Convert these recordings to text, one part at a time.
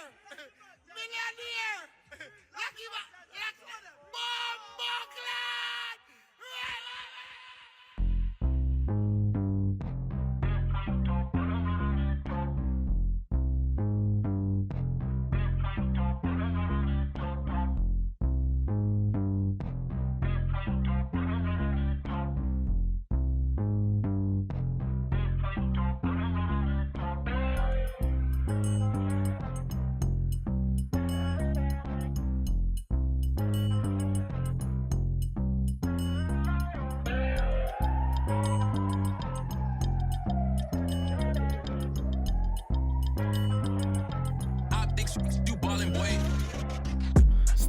Millionaire! Lucky Bomboclat!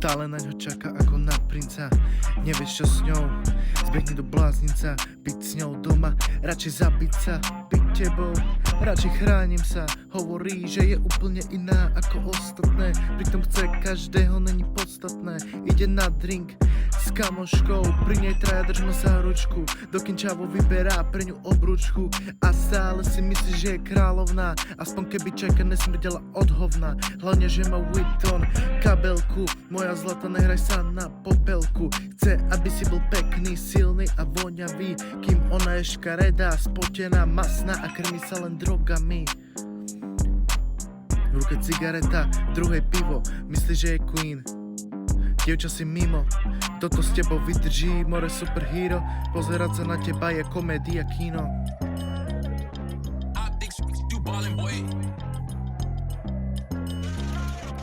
Stále na ňo čaká ako na princa. Nevieš čo s ňou, zbehni do bláznica. Byť s ňou doma, radšej zabiť sa. Byť tebou, radšej chránim sa. Hovorí, že je úplne iná ako ostatné. Pritom chce každého, není podstatné. Ide na drink s kamoškou, pri nej traja držme sa ručku. Dokým čavo vyberá pre ňu obručku. A stále si myslí, že je kráľovná. Aspoň keby čajka nesmrdela od hovna. Hlavne, že má Vuitton kabelku. Moja zlata, nehraj sa na popelku. Chce, aby si bol pekný, silný a voňavý. Kým ona je škaredá, spotená, masná a krmi sa len drogami. V ruke cigareta, v druhej pivo. Myslí, že je queen. Dievča si mimo, toto s tebou vydrží, more superhero. Pozerať sa na teba je komédia, kino.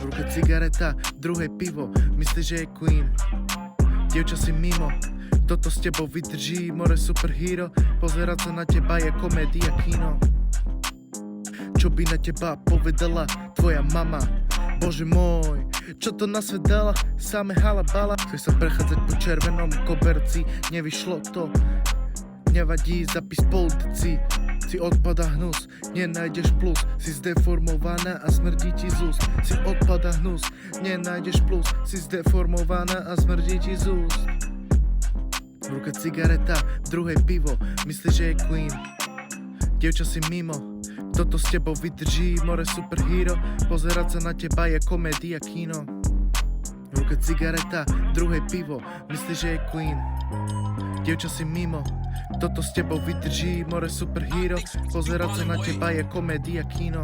V ruke cigareta, v druhej pivo, myslí, že je queen. Dievča si mimo, toto s tebou vydrží, more superhero. Pozerať sa na teba je komédia, kino. Čo by na teba povedala tvoja mama? Bože môj, čo to na svet dala? Same halabala. Chceš sa prechádzať po červenom koberci, nevyšlo to. Nevadí, zapis poldici. Si odpada hnus, nenájdeš plus. Si zdeformovaná a smrdí ti z úst. Si odpada hnus, nenájdeš plus. Si zdeformovaná a smrdí ti z úst. V ruke cigareta, v druhej pivo, myslíš, že je queen. Dievča si mimo, toto s tebou vydrží, more superhero. Pozerať sa na teba je komédia, kino. V ruke cigareta, v druhej pivo, myslíš, že je queen. Dievča si mimo, toto s tebou vydrží, more superhero. Pozerať sa na teba je komédia, kino.